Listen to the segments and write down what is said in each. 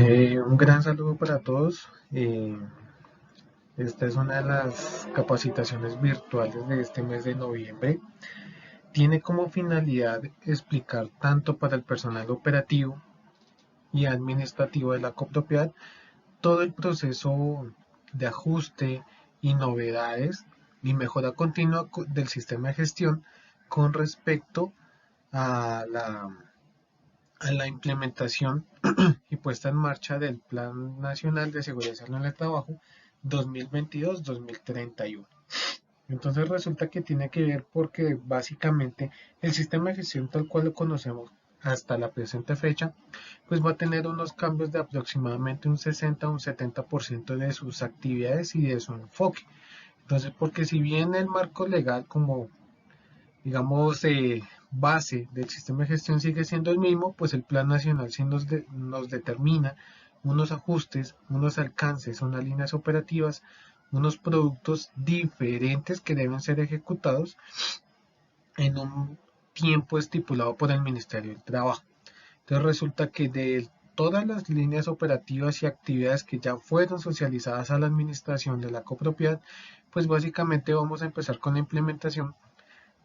Un gran saludo para todos. Esta es una de las capacitaciones virtuales de este mes de noviembre. Tiene como finalidad explicar tanto para el personal operativo y administrativo de la copropiedad todo el proceso de ajuste y novedades y mejora continua del sistema de gestión con respecto a la implementación y puesta en marcha del Plan Nacional de Seguridad y Salud en el Trabajo 2022-2031. Entonces resulta que tiene que ver porque básicamente el sistema de gestión tal cual lo conocemos hasta la presente fecha, pues va a tener unos cambios de aproximadamente un 60 o un 70% de sus actividades y de su enfoque. Entonces, porque si bien el marco legal como digamos, base del sistema de gestión sigue siendo el mismo, pues el Plan Nacional sí nos determina unos ajustes, unos alcances, unas líneas operativas, unos productos diferentes que deben ser ejecutados en un tiempo estipulado por el Ministerio del Trabajo. Entonces resulta que de todas las líneas operativas y actividades que ya fueron socializadas a la administración de la copropiedad, pues básicamente vamos a empezar con la implementación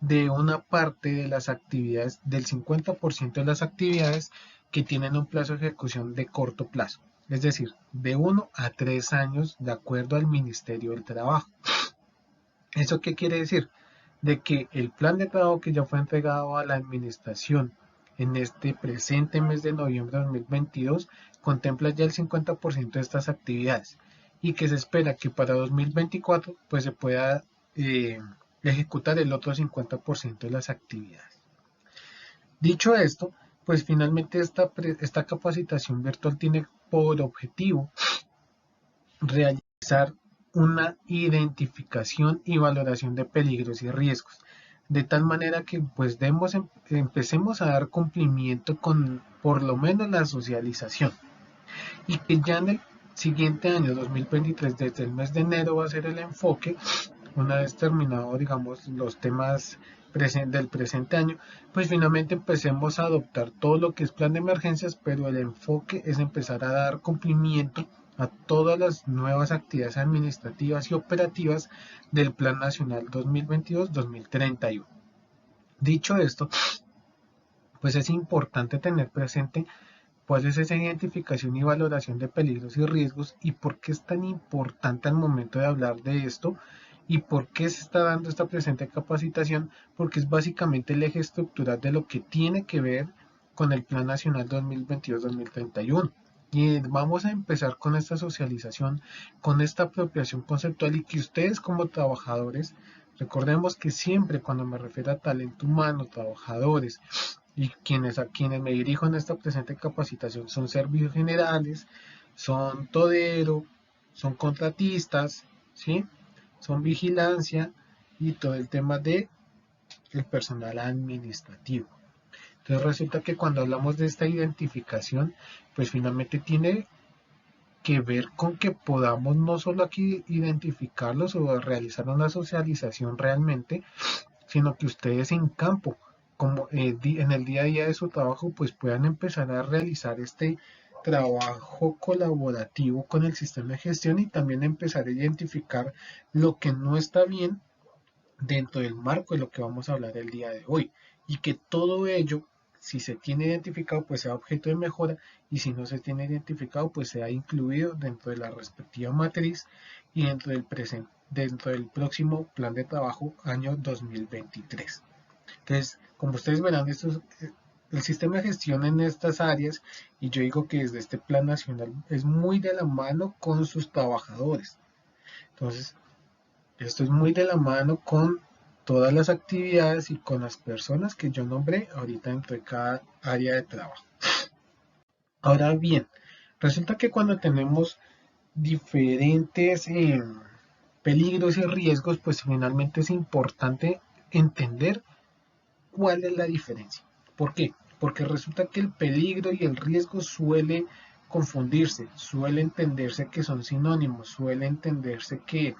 de una parte de las actividades, del 50% de las actividades que tienen un plazo de ejecución de corto plazo, es decir, de 1 a 3 años de acuerdo al Ministerio del Trabajo. ¿Eso qué quiere decir? De que el plan de trabajo que ya fue entregado a la administración en este presente mes de noviembre de 2022 contempla ya el 50% de estas actividades y que se espera que para 2024 pues se pueda ejecutar el otro 50% de las actividades. Dicho esto, pues finalmente esta capacitación virtual tiene por objetivo realizar una identificación y valoración de peligros y riesgos, de tal manera que pues empecemos a dar cumplimiento con por lo menos la socialización y que ya en el siguiente año 2023 desde el mes de enero va a ser el enfoque una vez terminado digamos los temas del presente año, pues finalmente empecemos a adoptar todo lo que es plan de emergencias, pero el enfoque es empezar a dar cumplimiento a todas las nuevas actividades administrativas y operativas del Plan Nacional 2022-2031. Dicho esto, pues es importante tener presente cuál es esa identificación y valoración de peligros y riesgos y por qué es tan importante al momento de hablar de esto y por qué se está dando esta presente capacitación, porque es básicamente el eje estructural de lo que tiene que ver con el Plan Nacional 2022-2031. Y vamos a empezar con esta socialización, con esta apropiación conceptual y que ustedes como trabajadores, recordemos que siempre cuando me refiero a talento humano, trabajadores, y a quienes me dirijo en esta presente capacitación son servicios generales, son todero, son contratistas, ¿sí? Son vigilancia y todo el tema de el personal administrativo. Entonces resulta que cuando hablamos de esta identificación, pues finalmente tiene que ver con que podamos no solo aquí identificarlos o realizar una socialización realmente, sino que ustedes en campo, como en el día a día de su trabajo, pues puedan empezar a realizar este trabajo colaborativo con el sistema de gestión y también empezar a identificar lo que no está bien dentro del marco de lo que vamos a hablar el día de hoy y que todo ello si se tiene identificado pues sea objeto de mejora y si no se tiene identificado pues sea incluido dentro de la respectiva matriz y dentro del próximo plan de trabajo año 2023. Entonces, como ustedes verán, el sistema de gestión en estas áreas, y yo digo que desde este plan nacional es muy de la mano con sus trabajadores. Entonces, esto es muy de la mano con todas las actividades y con las personas que yo nombré ahorita dentro de cada área de trabajo. Ahora bien, resulta que cuando tenemos diferentes peligros y riesgos, pues finalmente es importante entender cuál es la diferencia. ¿Por qué? Porque resulta que el peligro y el riesgo suele confundirse, suele entenderse que son sinónimos, suele entenderse que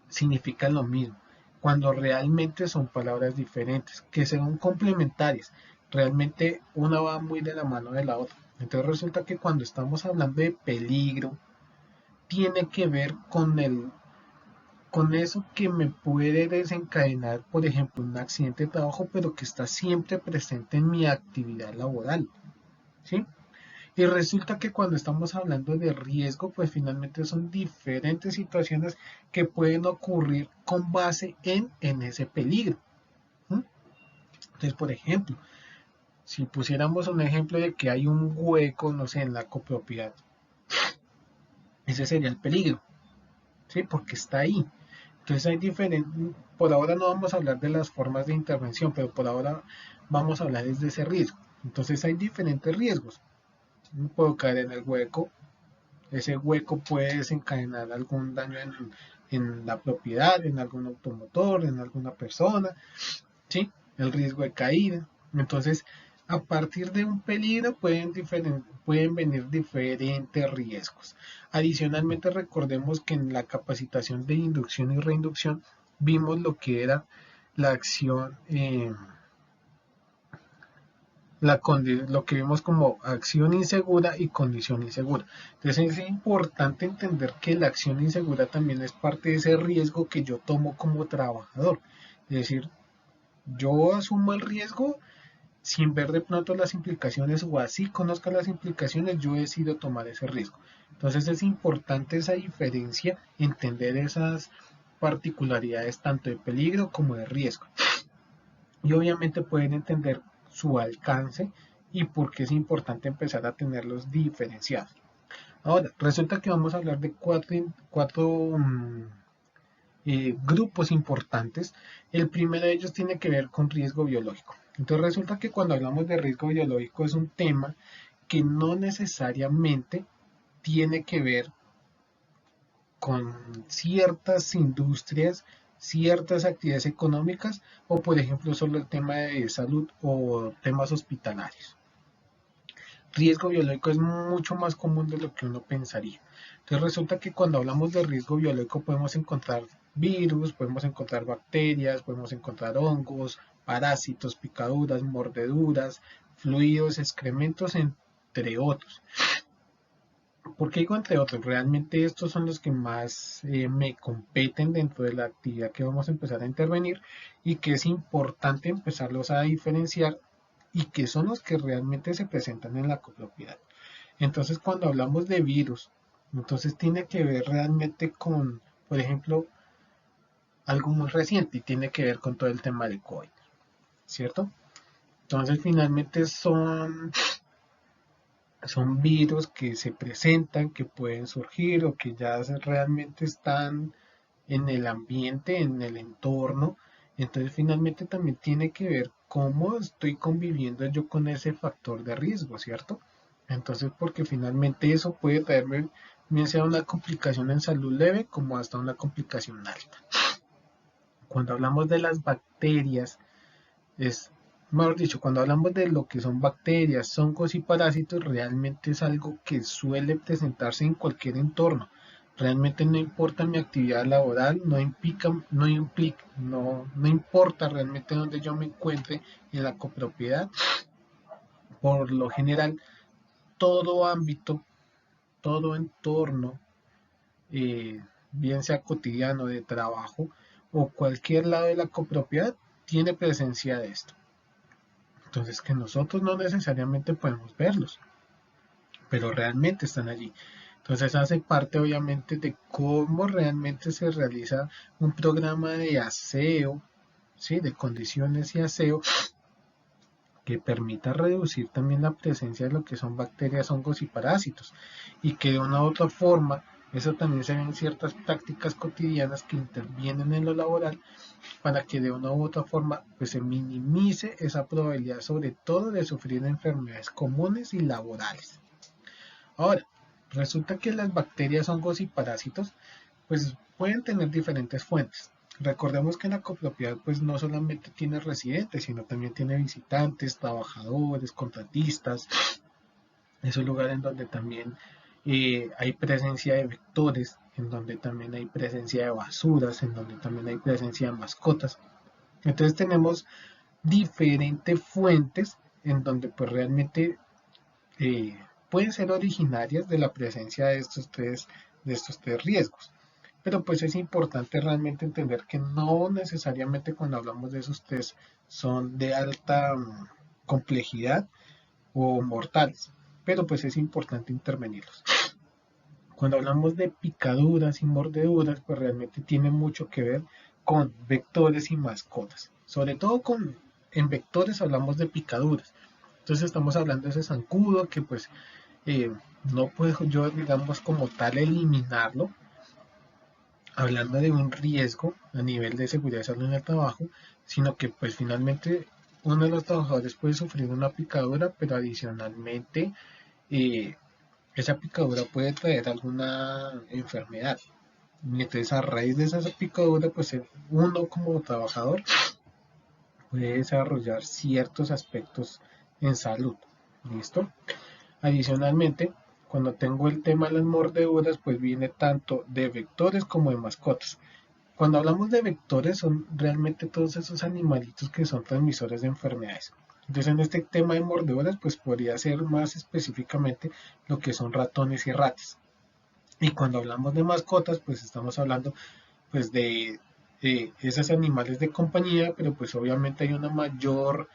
significan lo mismo, cuando realmente son palabras diferentes, que son complementarias, realmente una va muy de la mano de la otra. Entonces resulta que cuando estamos hablando de peligro, tiene que ver con eso que me puede desencadenar, por ejemplo, un accidente de trabajo, pero que está siempre presente en mi actividad laboral, ¿sí? Y resulta que cuando estamos hablando de riesgo, pues finalmente son diferentes situaciones que pueden ocurrir con base en ese peligro. ¿Sí? Entonces, por ejemplo, si pusiéramos un ejemplo de que hay un hueco, no sé, en la copropiedad, ese sería el peligro, ¿sí? Porque está ahí. Entonces hay diferentes, por ahora no vamos a hablar de las formas de intervención, pero por ahora vamos a hablar de ese riesgo. Entonces hay diferentes riesgos. Puedo caer en el hueco, ese hueco puede desencadenar algún daño en la propiedad, en algún automotor, en alguna persona, ¿sí? El riesgo de caída. Entonces, a partir de un peligro pueden venir diferentes riesgos. Adicionalmente, recordemos que en la capacitación de inducción y reinducción vimos lo que era la acción, lo que vimos como acción insegura y condición insegura. Entonces es importante entender que la acción insegura también es parte de ese riesgo que yo tomo como trabajador. Es decir, yo asumo el riesgo sin ver de pronto las implicaciones o así conozca las implicaciones, yo decido tomar ese riesgo. Entonces es importante esa diferencia, entender esas particularidades tanto de peligro como de riesgo. Y obviamente pueden entender su alcance y por qué es importante empezar a tenerlos diferenciados. Ahora, resulta que vamos a hablar de cuatro grupos importantes. El primero de ellos tiene que ver con riesgo biológico. Entonces resulta que cuando hablamos de riesgo biológico es un tema que no necesariamente tiene que ver con ciertas industrias, ciertas actividades económicas o por ejemplo solo el tema de salud o temas hospitalarios. Riesgo biológico es mucho más común de lo que uno pensaría. Entonces resulta que cuando hablamos de riesgo biológico podemos encontrar virus, podemos encontrar bacterias, podemos encontrar hongos, parásitos, picaduras, mordeduras, fluidos, excrementos, entre otros. ¿Por qué digo entre otros? Realmente estos son los que más me competen dentro de la actividad que vamos a empezar a intervenir y que es importante empezarlos a diferenciar y que son los que realmente se presentan en la copropiedad. Entonces, cuando hablamos de virus, entonces tiene que ver realmente con, por ejemplo, algo muy reciente y tiene que ver con todo el tema del COVID, ¿cierto? Entonces, finalmente son virus que se presentan, que pueden surgir o que ya realmente están en el ambiente, en el entorno. Entonces finalmente también tiene que ver cómo estoy conviviendo yo con ese factor de riesgo, ¿cierto? Entonces porque finalmente eso puede traerme bien sea una complicación en salud leve como hasta una complicación alta. Cuando hablamos de las bacterias, es, mejor dicho, cuando hablamos de lo que son bacterias, hongos y parásitos, realmente es algo que suele presentarse en cualquier entorno. Realmente no importa mi actividad laboral, no importa realmente donde yo me encuentre en la copropiedad. Por lo general, todo ámbito, todo entorno, bien sea cotidiano, de trabajo o cualquier lado de la copropiedad, tiene presencia de esto. Entonces que nosotros no necesariamente podemos verlos, pero realmente están allí. Entonces hace parte obviamente de cómo realmente se realiza un programa de aseo, ¿sí? De condiciones y aseo que permita reducir también la presencia de lo que son bacterias, hongos y parásitos. Y que de una u otra forma, eso también se ve en ciertas prácticas cotidianas que intervienen en lo laboral para que de una u otra forma pues se minimice esa probabilidad sobre todo de sufrir enfermedades comunes y laborales. Ahora, resulta que las bacterias, hongos y parásitos pues pueden tener diferentes fuentes. Recordemos que la copropiedad pues no solamente tiene residentes, sino también tiene visitantes, trabajadores, contratistas. Es un lugar en donde también hay presencia de vectores, en donde también hay presencia de basuras, en donde también hay presencia de mascotas. Entonces tenemos diferentes fuentes en donde pues realmente pueden ser originarias de la presencia de estos tres riesgos. Pero pues es importante realmente entender que no necesariamente cuando hablamos de esos test son de alta complejidad o mortales, pero pues es importante intervenirlos. Cuando hablamos de picaduras y mordeduras, pues realmente tiene mucho que ver con vectores y mascotas. Sobre todo en vectores hablamos de picaduras. Entonces estamos hablando de ese zancudo que pues eh, no puedo yo digamos como tal eliminarlo, hablando de un riesgo a nivel de seguridad y salud en el trabajo, sino que pues finalmente uno de los trabajadores puede sufrir una picadura, pero adicionalmente eh, esa picadura puede traer alguna enfermedad. Y entonces a raíz de esa picadura, pues uno como trabajador puede desarrollar ciertos aspectos en salud. ¿Listo? Adicionalmente, cuando tengo el tema de las mordeduras, pues viene tanto de vectores como de mascotas. Cuando hablamos de vectores, son realmente todos esos animalitos que son transmisores de enfermedades. Entonces, en este tema de mordeduras, pues podría ser más específicamente lo que son ratones y ratas. Y cuando hablamos de mascotas, pues estamos hablando pues de esos animales de compañía, pero pues obviamente hay una mayor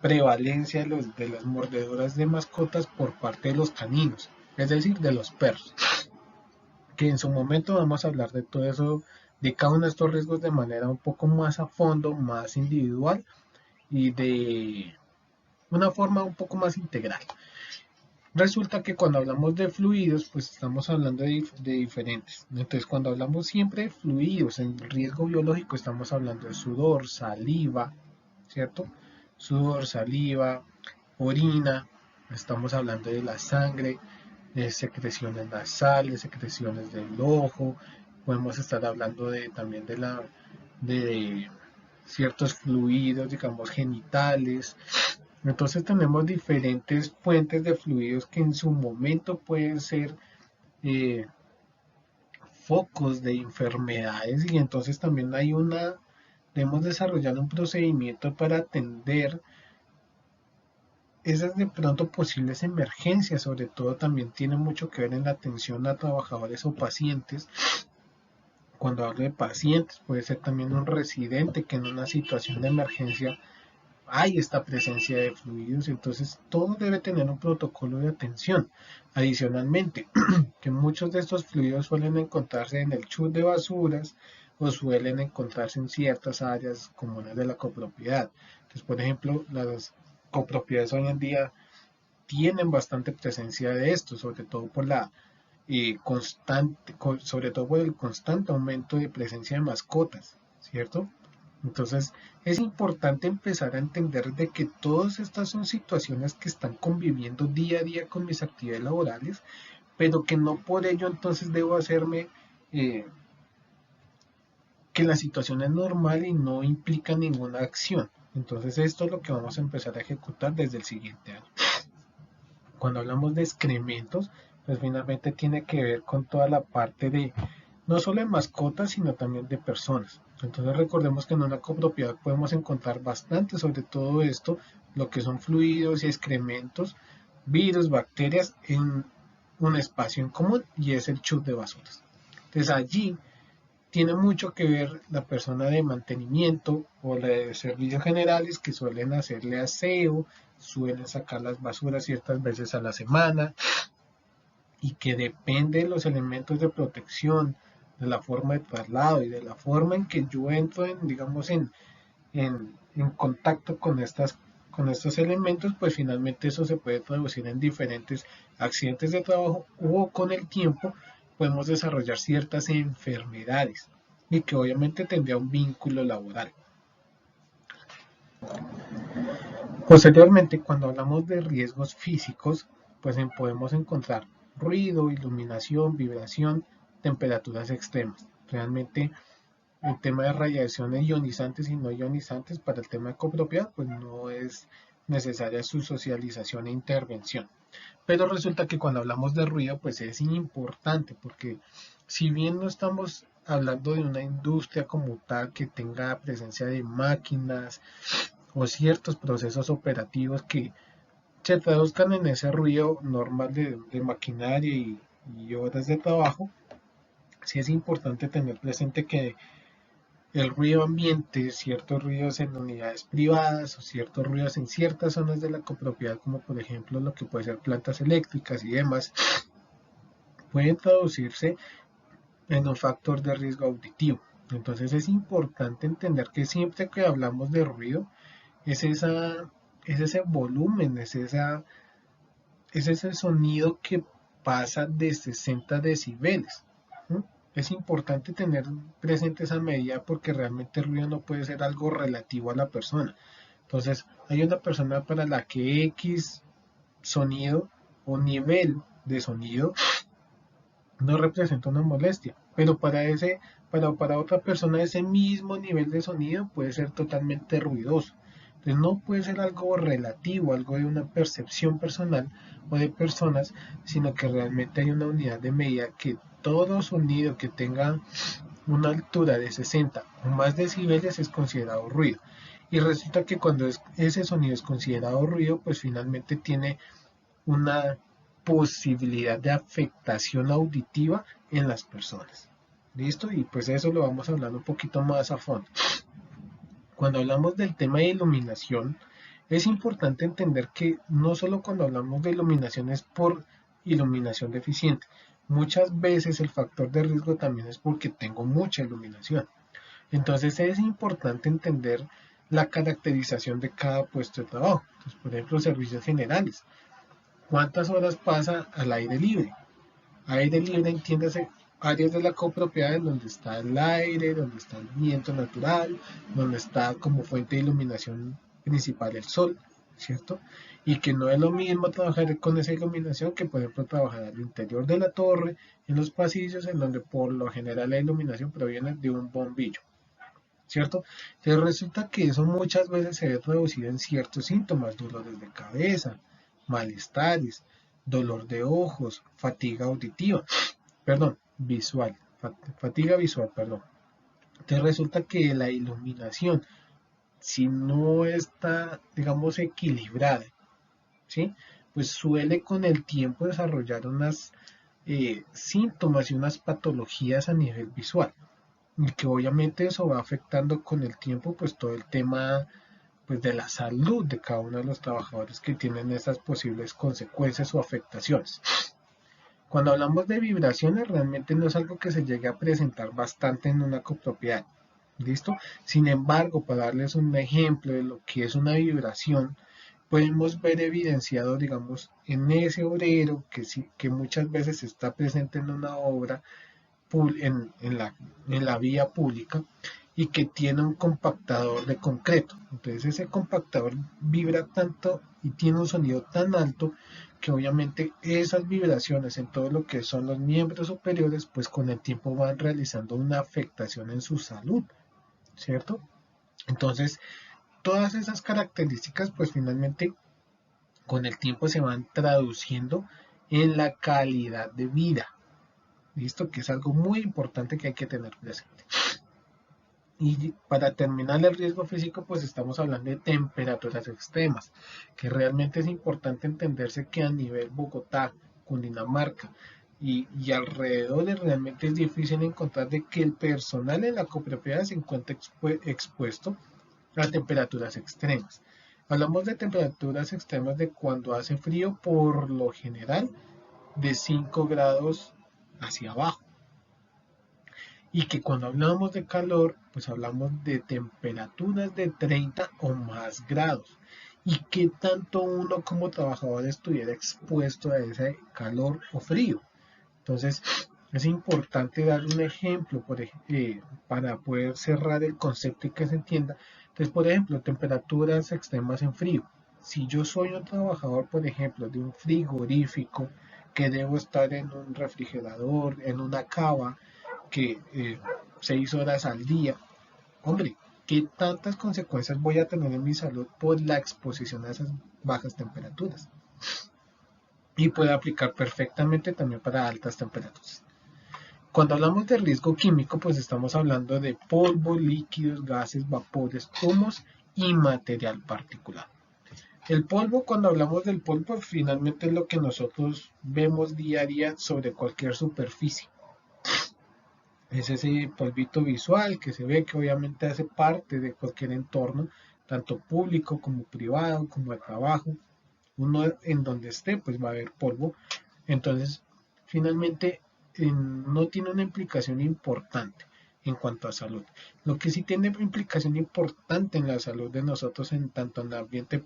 prevalencia de las mordeduras de mascotas por parte de los caninos, es decir, de los perros, que en su momento vamos a hablar de todo eso, de cada uno de estos riesgos de manera un poco más a fondo, más individual y de una forma un poco más integral. Resulta que cuando hablamos de fluidos, pues estamos hablando de diferentes. Entonces, cuando hablamos siempre de fluidos en riesgo biológico, estamos hablando de sudor, saliva, ¿cierto? Sudor, saliva, orina, estamos hablando de la sangre, de secreciones nasales, secreciones del ojo, podemos estar hablando también de ciertos fluidos, digamos, genitales. Entonces tenemos diferentes fuentes de fluidos que en su momento pueden ser eh, focos de enfermedades y entonces también debemos desarrollar un procedimiento para atender esas de pronto posibles emergencias, sobre todo también tiene mucho que ver en la atención a trabajadores o pacientes. Cuando hablo de pacientes, puede ser también un residente que en una situación de emergencia hay esta presencia de fluidos, entonces todo debe tener un protocolo de atención. Adicionalmente, que muchos de estos fluidos suelen encontrarse en el chute de basuras o suelen encontrarse en ciertas áreas comunes de la copropiedad. Entonces, por ejemplo, las copropiedades hoy en día tienen bastante presencia de esto, sobre todo por la sobre todo por el constante aumento de presencia de mascotas, ¿cierto? Entonces es importante empezar a entender de que todas estas son situaciones que están conviviendo día a día con mis actividades laborales, pero que no por ello entonces debo hacerme eh, que la situación es normal y no implica ninguna acción. Entonces esto es lo que vamos a empezar a ejecutar desde el siguiente año. Cuando hablamos de excrementos, pues finalmente tiene que ver con toda la parte de no solo de mascotas, sino también de personas. Entonces recordemos que en una copropiedad podemos encontrar bastante sobre todo esto, lo que son fluidos y excrementos, virus, bacterias en un espacio en común y es el chute de basuras. Entonces allí tiene mucho que ver la persona de mantenimiento o la de servicios generales que suelen hacerle aseo, suelen sacar las basuras ciertas veces a la semana y que depende de los elementos de protección, de la forma de traslado y de la forma en que yo entro digamos, en contacto con estos elementos, pues finalmente eso se puede traducir en diferentes accidentes de trabajo o con el tiempo podemos desarrollar ciertas enfermedades y que obviamente tendría un vínculo laboral. Posteriormente, cuando hablamos de riesgos físicos, pues podemos encontrar ruido, iluminación, vibración, temperaturas extremas. Realmente el tema de radiaciones ionizantes y no ionizantes para el tema de copropiedad, pues no es necesaria su socialización e intervención. Pero resulta que cuando hablamos de ruido, pues es importante porque si bien no estamos hablando de una industria como tal que tenga presencia de máquinas o ciertos procesos operativos que se traduzcan en ese ruido normal de maquinaria y horas de trabajo. Sí es importante tener presente que el ruido ambiente, ciertos ruidos en unidades privadas o ciertos ruidos en ciertas zonas de la copropiedad, como por ejemplo lo que puede ser plantas eléctricas y demás, pueden traducirse en un factor de riesgo auditivo. Entonces es importante entender que siempre que hablamos de ruido, es, esa, es ese volumen, es ese sonido que pasa de 60 decibeles. ¿No? Es importante tener presente esa medida porque realmente el ruido no puede ser algo relativo a la persona. Entonces, hay una persona para la que X sonido o nivel de sonido no representa una molestia, pero para otra persona ese mismo nivel de sonido puede ser totalmente ruidoso. Entonces no puede ser algo relativo, algo de una percepción personal o de personas, sino que realmente hay una unidad de medida que todo sonido que tenga una altura de 60 o más decibeles es considerado ruido. Y resulta que cuando ese sonido es considerado ruido, pues finalmente tiene una posibilidad de afectación auditiva en las personas. ¿Listo? Y pues eso lo vamos a hablar un poquito más a fondo. Cuando hablamos del tema de iluminación, es importante entender que no solo cuando hablamos de iluminación es por iluminación deficiente. Muchas veces el factor de riesgo también es porque tengo mucha iluminación. Entonces es importante entender la caracterización de cada puesto de trabajo. Entonces, por ejemplo, servicios generales. ¿Cuántas horas pasa al aire libre? Aire libre, entiéndase, áreas de la copropiedad en donde está el aire, donde está el viento natural, donde está como fuente de iluminación principal el sol, ¿cierto? Y que no es lo mismo trabajar con esa iluminación que, por ejemplo, trabajar al interior de la torre, en los pasillos, en donde por lo general la iluminación proviene de un bombillo, ¿cierto? Entonces resulta que eso muchas veces se ve reducido en ciertos síntomas, dolores de cabeza, malestares, dolor de ojos, fatiga auditiva, perdón, visual, fatiga visual, perdón. Entonces resulta que la iluminación, si no está, digamos, equilibrada, ¿sí? Pues suele con el tiempo desarrollar unas síntomas y unas patologías a nivel visual y que obviamente eso va afectando con el tiempo pues todo el tema pues de la salud de cada uno de los trabajadores que tienen esas posibles consecuencias o afectaciones. Cuando hablamos de vibraciones realmente no es algo que se llegue a presentar bastante en una copropiedad. ¿Listo? Sin embargo, para darles un ejemplo de lo que es una vibración, podemos ver evidenciado, digamos, en ese obrero que, sí, que muchas veces está presente en una obra en la vía pública y que tiene un compactador de concreto. Entonces ese compactador vibra tanto y tiene un sonido tan alto que obviamente esas vibraciones en todo lo que son los miembros superiores pues con el tiempo van realizando una afectación en su salud, ¿cierto? Entonces todas esas características pues finalmente con el tiempo se van traduciendo en la calidad de vida. ¿Listo? Que es algo muy importante que hay que tener presente. Y para terminar el riesgo físico, pues estamos hablando de temperaturas extremas, que realmente es importante entenderse que a nivel Bogotá, Cundinamarca y alrededor realmente es difícil encontrar de que el personal en la copropiedad se encuentre expuesto a temperaturas extremas. Hablamos de temperaturas extremas de cuando hace frío, por lo general de 5 grados hacia abajo. Y que cuando hablamos de calor, pues hablamos de temperaturas de 30 o más grados. Y que tanto uno como trabajador estuviera expuesto a ese calor o frío. Entonces, es importante dar un ejemplo para poder cerrar el concepto y que se entienda. Entonces, por ejemplo, temperaturas extremas en frío. Si yo soy un trabajador, por ejemplo, de un frigorífico, que debo estar en un refrigerador, en una cava, que 6 horas al día, hombre, ¿qué tantas consecuencias voy a tener en mi salud por la exposición a esas bajas temperaturas? Y puede aplicar perfectamente también para altas temperaturas. Cuando hablamos de riesgo químico, pues estamos hablando de polvo, líquidos, gases, vapores, humos y material particulado. El polvo, cuando hablamos del polvo, finalmente es lo que nosotros vemos día a día sobre cualquier superficie. Es ese polvito visual que se ve, que obviamente hace parte de cualquier entorno, tanto público como privado, como de trabajo. Uno en donde esté, pues va a haber polvo. Entonces, finalmente, no tiene una implicación importante en cuanto a salud. Lo que sí tiene implicación importante en la salud de nosotros, en tanto en el ambiente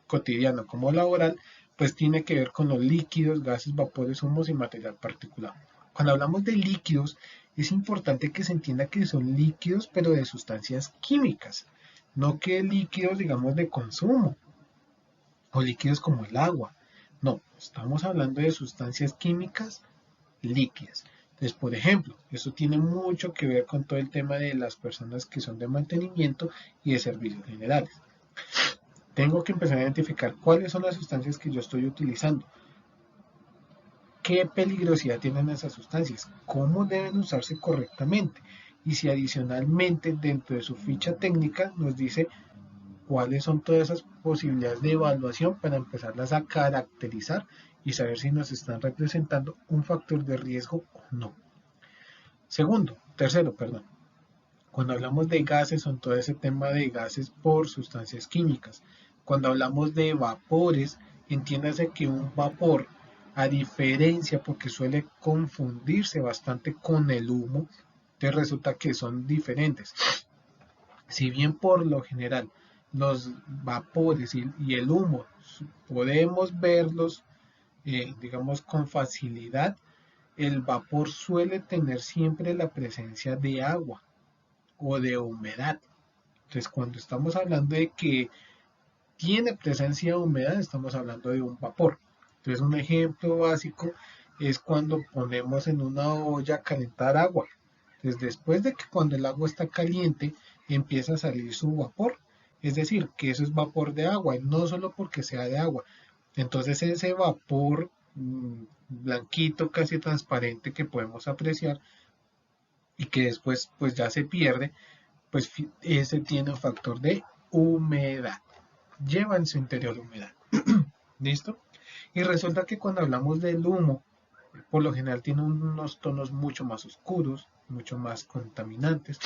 cotidiano como laboral, pues tiene que ver con los líquidos, gases, vapores, humos y material particulado. Cuando hablamos de líquidos, es importante que se entienda que son líquidos, pero de sustancias químicas, no que líquidos, digamos, de consumo o líquidos como el agua. No, estamos hablando de sustancias químicas líquidas. Entonces, por ejemplo, eso tiene mucho que ver con todo el tema de las personas que son de mantenimiento y de servicios generales. Tengo que empezar a identificar cuáles son las sustancias que yo estoy utilizando, qué peligrosidad tienen esas sustancias, cómo deben usarse correctamente y si adicionalmente dentro de su ficha técnica nos dice cuáles son todas esas posibilidades de evaluación para empezarlas a caracterizar y saber si nos están representando un factor de riesgo o no. Tercero, cuando hablamos de gases, son todo ese tema de gases por sustancias químicas. Cuando hablamos de vapores, entiéndase que un vapor, a diferencia, porque suele confundirse bastante con el humo, te resulta que son diferentes. Si bien por lo general los vapores y el humo podemos verlos, digamos, con facilidad, el vapor suele tener siempre la presencia de agua o de humedad. Entonces, cuando estamos hablando de que tiene presencia de humedad, estamos hablando de un vapor. Entonces, un ejemplo básico es cuando ponemos en una olla a calentar agua. Entonces, después de que cuando el agua está caliente, empieza a salir su vapor. Es decir, que eso es vapor de agua, y no solo porque sea de agua. Entonces, ese vapor blanquito, casi transparente que podemos apreciar y que después pues ya se pierde, pues ese tiene un factor de humedad. Lleva en su interior humedad. ¿Listo? Y resulta que cuando hablamos del humo, por lo general tiene unos tonos mucho más oscuros, mucho más contaminantes,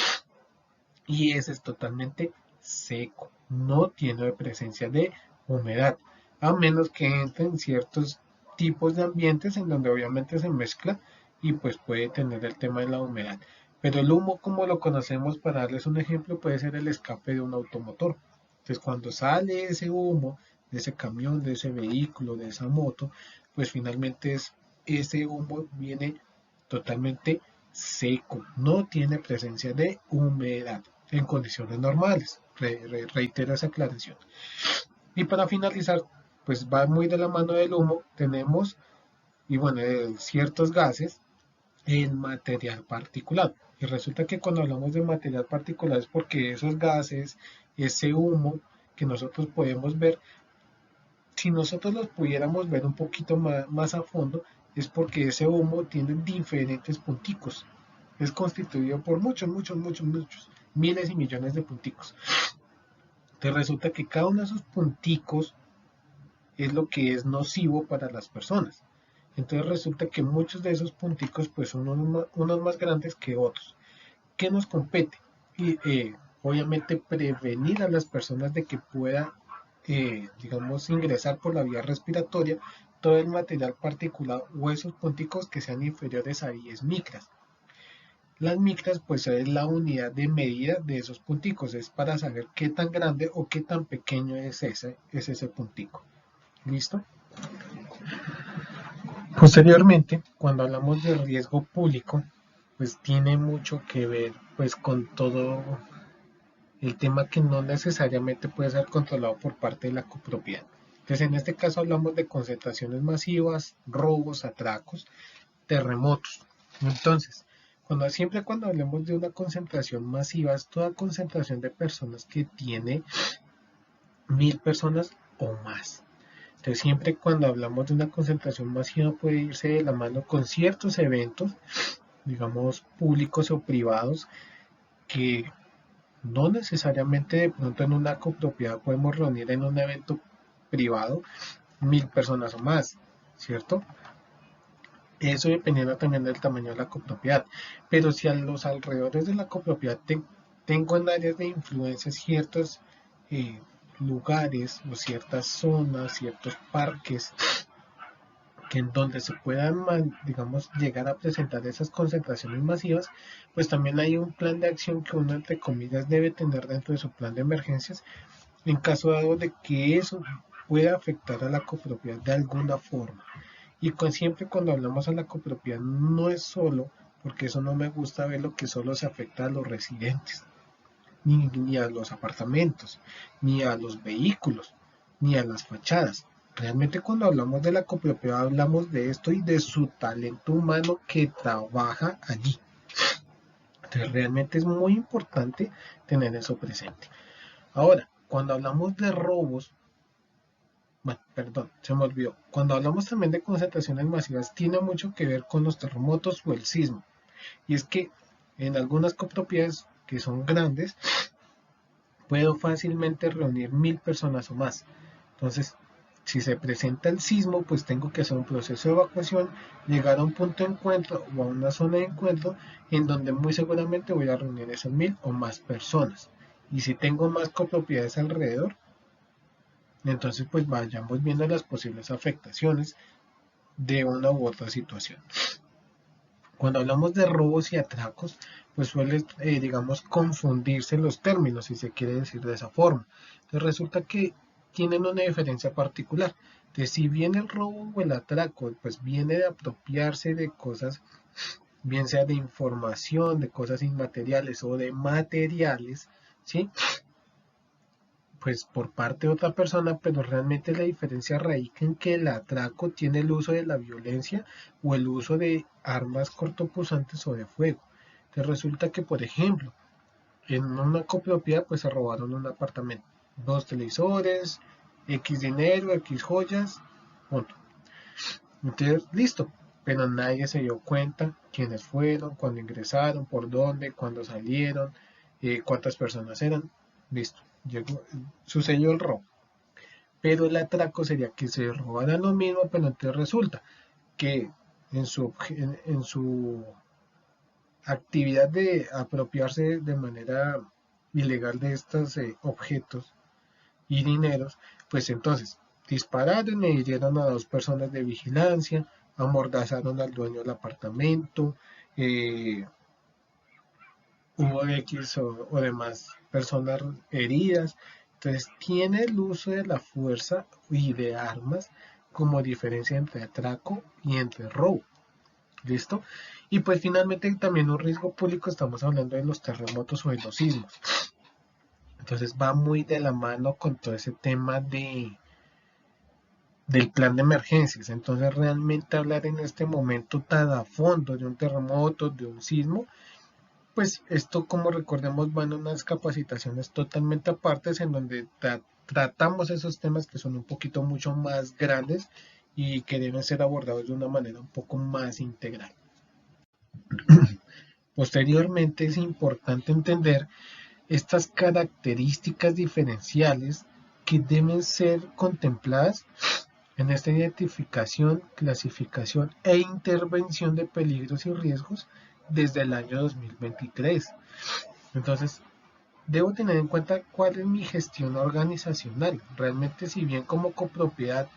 y ese es totalmente seco, no tiene presencia de humedad, a menos que entre en ciertos tipos de ambientes en donde obviamente se mezcla y pues puede tener el tema de la humedad. Pero el humo, como lo conocemos, para darles un ejemplo, puede ser el escape de un automotor. Entonces, cuando sale ese humo de ese camión, de ese vehículo, de esa moto, pues finalmente ese humo viene totalmente seco, no tiene presencia de humedad en condiciones normales. Reitero esa aclaración. Y para finalizar, pues va muy de la mano del humo, tenemos, y bueno, ciertos gases en material particulado. Y resulta que cuando hablamos de material particulado es porque esos gases, ese humo que nosotros podemos ver, si nosotros los pudiéramos ver un poquito más a fondo, es porque ese humo tiene diferentes punticos. Es constituido por muchos, miles y millones de punticos. Entonces resulta que cada uno de esos punticos es lo que es nocivo para las personas. Entonces resulta que muchos de esos punticos pues son unos más grandes que otros. ¿Qué nos compete? Y obviamente prevenir a las personas de que pueda, digamos, ingresar por la vía respiratoria todo el material particulado o esos punticos que sean inferiores a 10 micras. Las micras pues es la unidad de medida de esos punticos, es para saber qué tan grande o qué tan pequeño es ese puntico. ¿Listo? Posteriormente, cuando hablamos de riesgo público, pues tiene mucho que ver pues con todo el tema que no necesariamente puede ser controlado por parte de la copropiedad. Entonces, en este caso hablamos de concentraciones masivas, robos, atracos, terremotos. Entonces, siempre cuando hablemos de una concentración masiva, es toda concentración de personas que tiene 1000 personas o más. Entonces, siempre cuando hablamos de una concentración masiva puede irse de la mano con ciertos eventos, digamos, públicos o privados, que No necesariamente de pronto en una copropiedad podemos reunir en un evento privado 1000 personas o más, ¿cierto? Eso dependiendo también del tamaño de la copropiedad. Pero si a los alrededores de la copropiedad tengo en áreas de influencia ciertos eh, lugares o ciertas zonas, ciertos parques, que en donde se puedan, digamos, llegar a presentar esas concentraciones masivas, pues también hay un plan de acción que uno, entre comillas, debe tener dentro de su plan de emergencias en caso dado de que eso pueda afectar a la copropiedad de alguna forma. Y siempre cuando hablamos a la copropiedad no es solo, porque eso no me gusta ver lo que solo se afecta a los residentes, ni a los apartamentos, ni a los vehículos, ni a las fachadas. Realmente cuando hablamos de la copropiedad hablamos de esto y de su talento humano que trabaja allí. Entonces realmente es muy importante tener eso presente. Ahora, cuando hablamos de robos, bueno, perdón, se me olvidó. Cuando hablamos también de concentraciones masivas, tiene mucho que ver con los terremotos o el sismo. Y es que en algunas copropiedades que son grandes, puedo fácilmente reunir 1000 personas o más. Entonces, si se presenta el sismo, pues tengo que hacer un proceso de evacuación, llegar a un punto de encuentro o a una zona de encuentro en donde muy seguramente voy a reunir esas 1000 o más personas. Y si tengo más copropiedades alrededor, entonces pues vayamos viendo las posibles afectaciones de una u otra situación. Cuando hablamos de robos y atracos, pues suele, digamos, confundirse los términos, si se quiere decir de esa forma. Entonces resulta que tienen una diferencia particular. Entonces, si bien el robo o el atraco, pues viene de apropiarse de cosas, bien sea de información, de cosas inmateriales o de materiales, ¿sí? Pues por parte de otra persona, pero realmente la diferencia radica en que el atraco tiene el uso de la violencia o el uso de armas cortopunzantes o de fuego. Entonces resulta que, por ejemplo, en una copropiedad pues se robaron un apartamento, dos televisores, X dinero, X joyas, punto. Entonces, listo, pero nadie se dio cuenta quiénes fueron, cuándo ingresaron, por dónde, cuándo salieron, cuántas personas eran, listo, llegó, sucedió el robo. Pero el atraco sería que se robaran lo mismo, pero entonces resulta que en su actividad de apropiarse de manera ilegal de estos objetos y dineros, pues entonces dispararon y hirieron a dos personas de vigilancia, amordazaron al dueño del apartamento, eh, hubo X o demás personas heridas. Entonces tiene el uso de la fuerza y de armas como diferencia entre atraco y entre robo. ¿Listo? Y pues finalmente también un riesgo público, estamos hablando de los terremotos o de los sismos. Entonces va muy de la mano con todo ese tema del plan de emergencias. Entonces realmente hablar en este momento tan a fondo de un terremoto, de un sismo, pues esto, como recordemos, van a unas capacitaciones totalmente apartes en donde tratamos esos temas que son un poquito mucho más grandes y que deben ser abordados de una manera un poco más integral. Posteriormente es importante entender estas características diferenciales que deben ser contempladas en esta identificación, clasificación e intervención de peligros y riesgos desde el año 2023. Entonces, debo tener en cuenta cuál es mi gestión organizacional. Realmente, si bien como copropiedad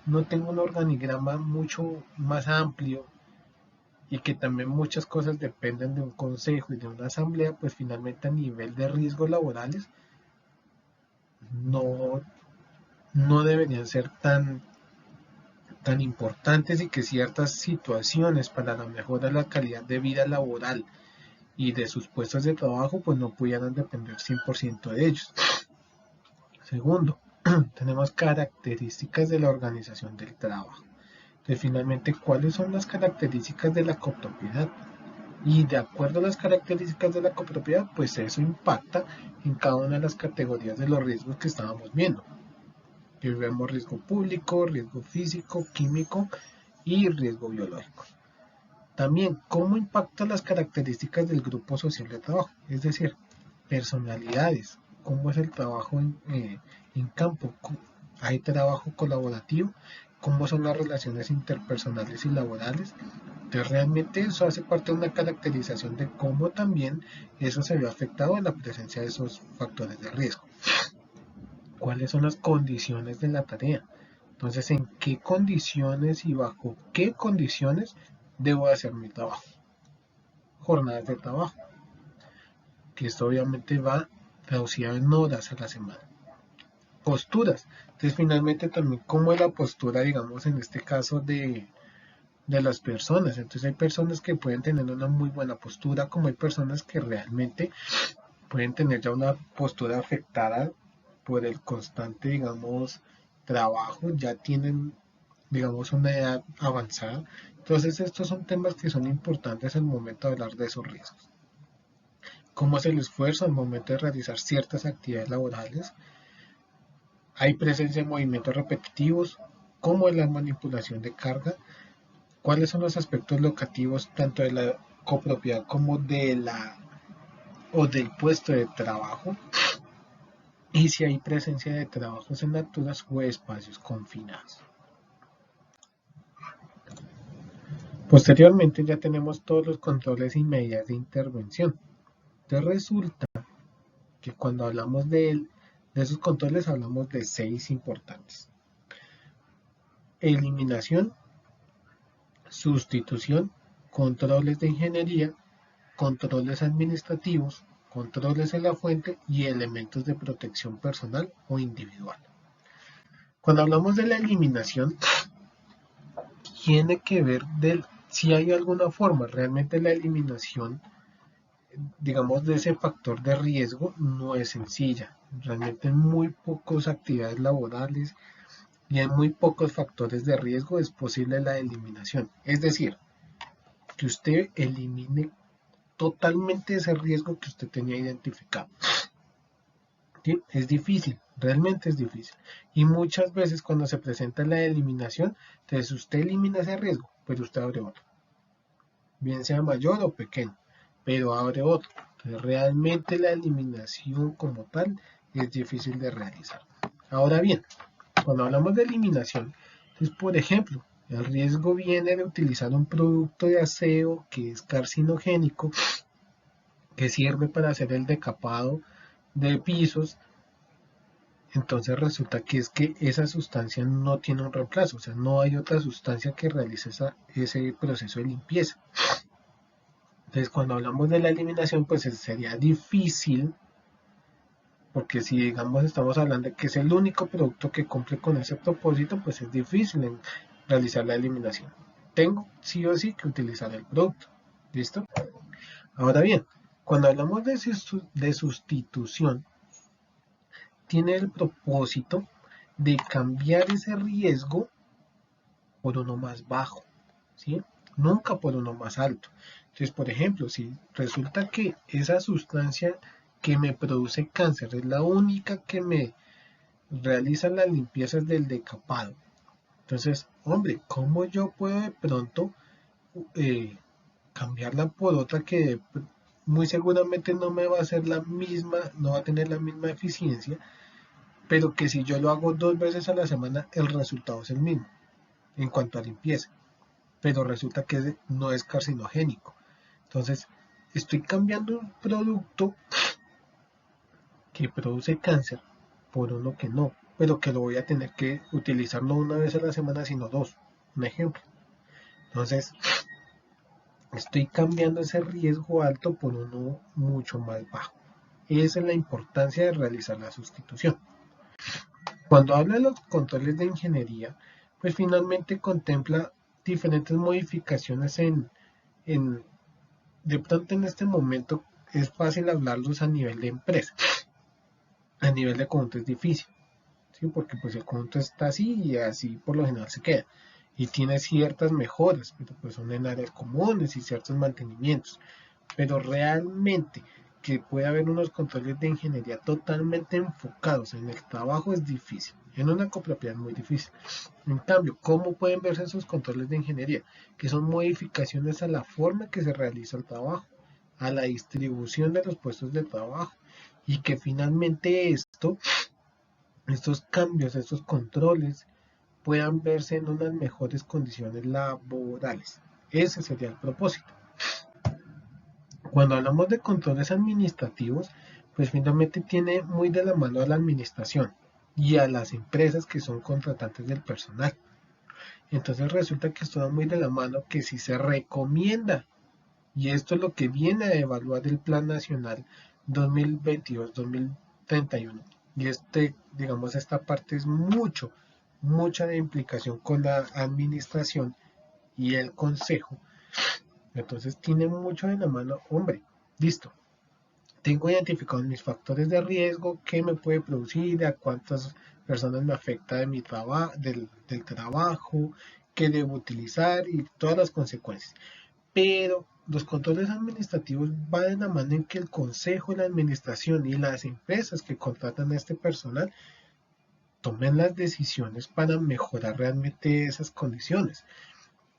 no tengo un organigrama mucho más amplio y que también muchas cosas dependen de un consejo y de una asamblea, pues finalmente a nivel de riesgos laborales no, no deberían ser tan importantes y que ciertas situaciones para la mejora de la calidad de vida laboral y de sus puestos de trabajo pues no pudieran depender 100% de ellos. Segundo, tenemos características de la organización del trabajo. Entonces, finalmente, ¿cuáles son las características de la copropiedad? Y de acuerdo a las características de la copropiedad, pues eso impacta en cada una de las categorías de los riesgos que estábamos viendo. Que vemos riesgo público, riesgo físico, químico y riesgo biológico. También, ¿cómo impactan las características del grupo social de trabajo? Es decir, personalidades, cómo es el trabajo en campo, hay trabajo colaborativo, cómo son las relaciones interpersonales y laborales. Entonces realmente eso hace parte de una caracterización de cómo también eso se ve afectado en la presencia de esos factores de riesgo. ¿Cuáles son las condiciones de la tarea? Entonces, ¿en qué condiciones y bajo qué condiciones debo hacer mi trabajo? Jornadas de trabajo, que esto obviamente va traducido en horas a la semana. Posturas. Entonces, finalmente también cómo es la postura, digamos, en este caso de las personas. Entonces hay personas que pueden tener una muy buena postura, como hay personas que realmente pueden tener ya una postura afectada por el constante, digamos, trabajo, ya tienen, digamos, una edad avanzada. Entonces estos son temas que son importantes al momento de hablar de esos riesgos. ¿Cómo es el esfuerzo al momento de realizar ciertas actividades laborales? ¿Hay presencia de movimientos repetitivos? ¿Cómo es la manipulación de carga? ¿Cuáles son los aspectos locativos tanto de la copropiedad como de la o del puesto de trabajo? Y si hay presencia de trabajos en alturas o espacios confinados. Posteriormente ya tenemos todos los controles y medidas de intervención. Entonces resulta que cuando hablamos de esos controles hablamos de 6 importantes. Eliminación, sustitución, controles de ingeniería, controles administrativos, controles en la fuente y elementos de protección personal o individual. Cuando hablamos de la eliminación, tiene que ver si hay alguna forma, realmente la eliminación, digamos, de ese factor de riesgo no es sencilla. Realmente en muy pocas actividades laborales y en muy pocos factores de riesgo es posible la eliminación. Es decir, que usted elimine totalmente ese riesgo que usted tenía identificado. ¿Sí? Es difícil, realmente es difícil. Y muchas veces cuando se presenta la eliminación, entonces usted elimina ese riesgo, pero usted abre otro. Bien sea mayor o pequeño, pero abre otro. Entonces realmente la eliminación como tal es difícil de realizar. Ahora bien, cuando hablamos de eliminación, entonces por ejemplo, el riesgo viene de utilizar un producto de aseo que es carcinogénico, que sirve para hacer el decapado de pisos. Entonces resulta que es que esa sustancia no tiene un reemplazo, o sea, no hay otra sustancia que realice ese proceso de limpieza. Entonces cuando hablamos de la eliminación, pues sería difícil, porque si digamos estamos hablando de que es el único producto que cumple con ese propósito, pues es difícil en realizar la eliminación. Tengo sí o sí que utilizar el producto. ¿Listo? Ahora bien, cuando hablamos de sustitución, tiene el propósito de cambiar ese riesgo por uno más bajo, ¿sí? Nunca por uno más alto. Entonces, por ejemplo, si resulta que esa sustancia que me produce cáncer es la única que me realiza las limpiezas del decapado, entonces, hombre, ¿cómo yo puedo de pronto eh, cambiarla por otra que muy seguramente no me va a hacer la misma, no va a tener la misma eficiencia, pero que si yo lo hago 2 veces a la semana, el resultado es el mismo en cuanto a limpieza, pero resulta que no es carcinogénico. Entonces, estoy cambiando un producto que produce cáncer por uno que no, pero que lo voy a tener que utilizar no 1 vez a la semana, sino 2. Un ejemplo. Entonces, estoy cambiando ese riesgo alto por uno mucho más bajo. Esa es la importancia de realizar la sustitución. Cuando habla de los controles de ingeniería, pues finalmente contempla diferentes modificaciones en de pronto en este momento es fácil hablarlos a nivel de empresa, a nivel de conjunto es difícil, ¿sí? Porque pues el conjunto está así y así por lo general se queda y tiene ciertas mejoras, pero pues son en áreas comunes y ciertos mantenimientos, pero realmente que puede haber unos controles de ingeniería totalmente enfocados en el trabajo es difícil, en una copropiedad es muy difícil. En cambio, ¿cómo pueden verse esos controles de ingeniería? Que son modificaciones a la forma que se realiza el trabajo, a la distribución de los puestos de trabajo y que finalmente estos cambios, estos controles puedan verse en unas mejores condiciones laborales. Ese sería el propósito. Cuando hablamos de controles administrativos, pues finalmente tiene muy de la mano a la administración y a las empresas que son contratantes del personal. Entonces resulta que esto da muy de la mano que si se recomienda, y esto es lo que viene a evaluar el Plan Nacional 2022-2031, y digamos, esta parte es mucha de implicación con la administración y el consejo. Entonces tiene mucho de la mano, hombre, listo. Tengo identificados mis factores de riesgo, qué me puede producir, a cuántas personas me afecta de mi del trabajo, qué debo utilizar y todas las consecuencias. Pero los controles administrativos van de la mano en que el consejo, la administración y las empresas que contratan a este personal tomen las decisiones para mejorar realmente esas condiciones.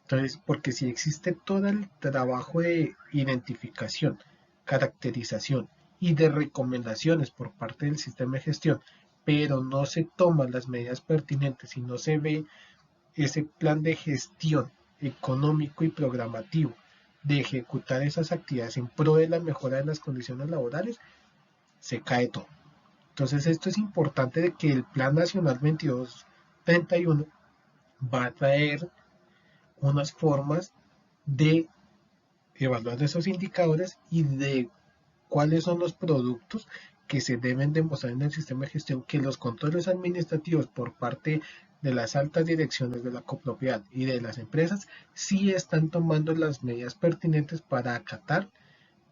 Entonces, porque si existe todo el trabajo de identificación, caracterización y de recomendaciones por parte del sistema de gestión, pero no se toman las medidas pertinentes y no se ve ese plan de gestión económico y programativo de ejecutar esas actividades en pro de la mejora de las condiciones laborales, se cae todo. Entonces esto es importante de que el Plan Nacional 2231 va a traer unas formas de evaluar esos indicadores y de cuáles son los productos que se deben demostrar en el sistema de gestión, que los controles administrativos por parte de las altas direcciones de la copropiedad y de las empresas sí están tomando las medidas pertinentes para acatar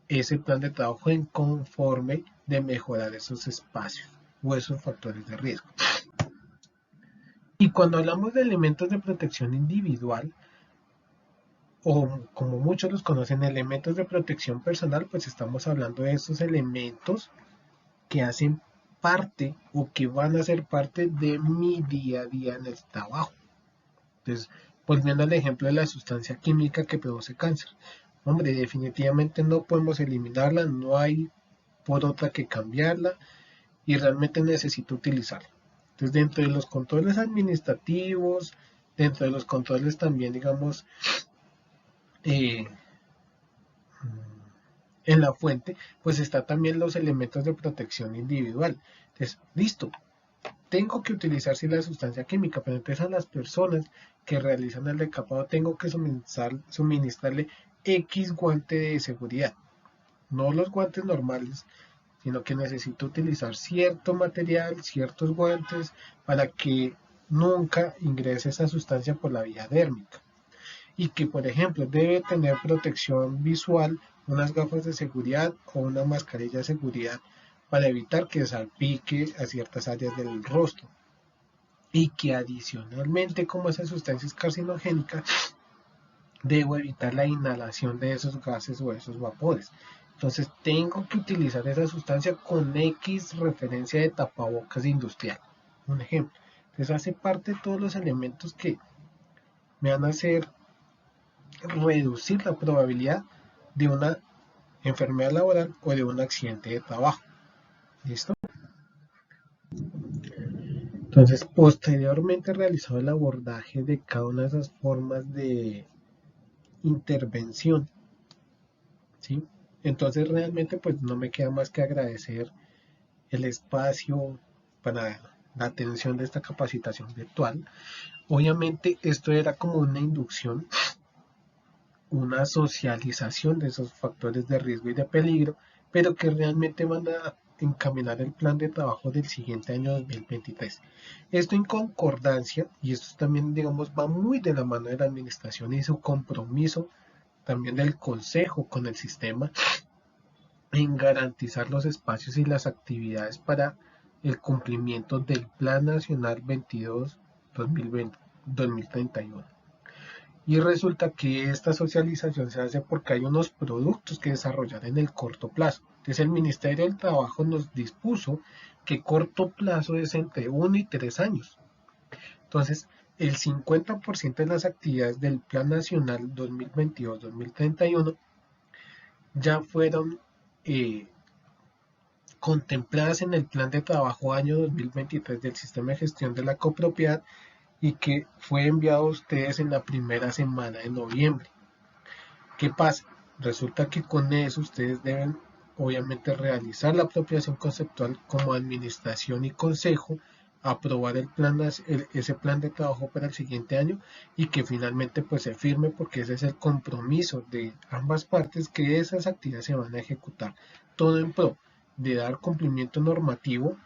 ese plan de trabajo en conforme de mejorar esos espacios o esos factores de riesgo. Y cuando hablamos de elementos de protección individual, o como muchos los conocen, elementos de protección personal, pues estamos hablando de esos elementos que hacen parte o que van a ser parte de mi día a día en el trabajo. Entonces, volviendo al ejemplo de la sustancia química que produce cáncer. Hombre, definitivamente no podemos eliminarla, no hay por otra que cambiarla y realmente necesito utilizarla. Entonces, dentro de los controles administrativos, dentro de los controles también, digamos, eh, en la fuente, pues está también los elementos de protección individual. Entonces, listo, tengo que utilizar sí la sustancia química, pero entonces a las personas que realizan el decapado tengo que suministrarle X guante de seguridad. No los guantes normales, sino que necesito utilizar cierto material, ciertos guantes, para que nunca ingrese esa sustancia por la vía dérmica. Y que, por ejemplo, debe tener protección visual, unas gafas de seguridad o una mascarilla de seguridad para evitar que salpique a ciertas áreas del rostro. Y que adicionalmente, como esa sustancia es carcinogénica, debo evitar la inhalación de esos gases o esos vapores. Entonces tengo que utilizar esa sustancia con X referencia de tapabocas industrial. Un ejemplo. Entonces hace parte de todos los elementos que me van a hacer reducir la probabilidad de una enfermedad laboral o de un accidente de trabajo. ¿Listo? Entonces, posteriormente realizado el abordaje de cada una de esas formas de intervención, ¿sí? Entonces realmente pues no me queda más que agradecer el espacio para la atención de esta capacitación virtual. Obviamente esto era como una inducción, una socialización de esos factores de riesgo y de peligro, pero que realmente van a encaminar el plan de trabajo del siguiente año 2023. Esto en concordancia, y esto también, digamos, va muy de la mano de la administración y su compromiso también del consejo con el sistema en garantizar los espacios y las actividades para el cumplimiento del Plan Nacional 22-2020-2031. Y resulta que esta socialización se hace porque hay unos productos que desarrollar en el corto plazo. Entonces el Ministerio del Trabajo nos dispuso que corto plazo es entre 1 y 3 años. Entonces el 50% de las actividades del Plan Nacional 2022-2031 ya fueron contempladas en el Plan de Trabajo año 2023 del Sistema de Gestión de la Copropiedad y que fue enviado a ustedes en la primera semana de noviembre. ¿Qué pasa? Resulta que con eso ustedes deben obviamente realizar la apropiación conceptual como administración y consejo, aprobar ese plan de trabajo para el siguiente año y que finalmente pues se firme, porque ese es el compromiso de ambas partes, que esas actividades se van a ejecutar todo en pro de dar cumplimiento normativo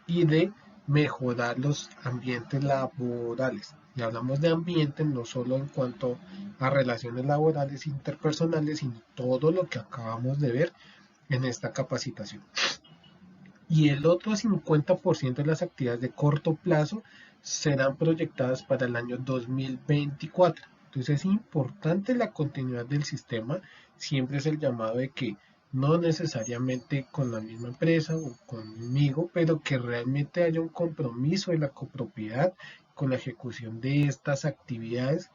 y de mejorar los ambientes laborales. Y hablamos de ambiente no solo en cuanto a relaciones laborales interpersonales, sino todo lo que acabamos de ver en esta capacitación. Y el otro 50% de las actividades de corto plazo serán proyectadas para el año 2024. Entonces es importante la continuidad del sistema. Siempre es el llamado de que no necesariamente con la misma empresa o conmigo, pero que realmente haya un compromiso de la copropiedad con la ejecución de estas actividades,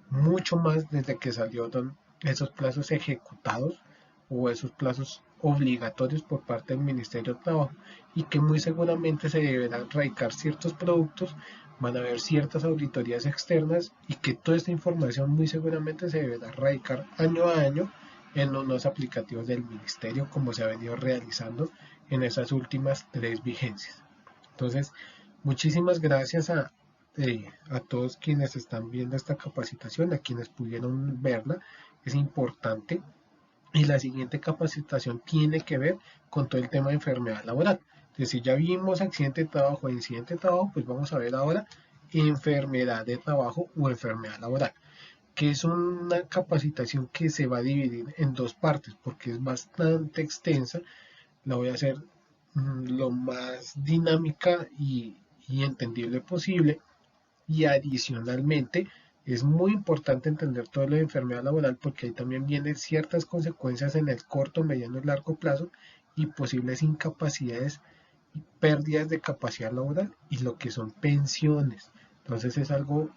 mucho más desde que salieron esos plazos ejecutados o esos plazos obligatorios por parte del Ministerio de Trabajo, y que muy seguramente se deberán radicar ciertos productos, van a haber ciertas auditorías externas y que toda esta información muy seguramente se deberá radicar año a año en unos aplicativos del Ministerio, como se ha venido realizando en esas últimas 3 vigencias. Entonces, muchísimas gracias a todos quienes están viendo esta capacitación, a quienes pudieron verla. Es importante. Y la siguiente capacitación tiene que ver con todo el tema de enfermedad laboral. Entonces, si ya vimos accidente de trabajo e incidente de trabajo, pues vamos a ver ahora enfermedad de trabajo o enfermedad laboral, que es una capacitación que se va a dividir en 2 partes porque es bastante extensa. La voy a hacer lo más dinámica y entendible posible. Y adicionalmente, es muy importante entender todo lo de enfermedad laboral, porque ahí también vienen ciertas consecuencias en el corto, mediano y largo plazo y posibles incapacidades y pérdidas de capacidad laboral y lo que son pensiones. Entonces es algo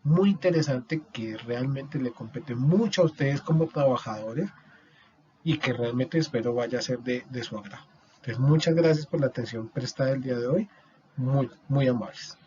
muy interesante que realmente le compete mucho a ustedes como trabajadores y que realmente espero vaya a ser de su agrado. Entonces muchas gracias por la atención prestada el día de hoy. Muy, muy amables.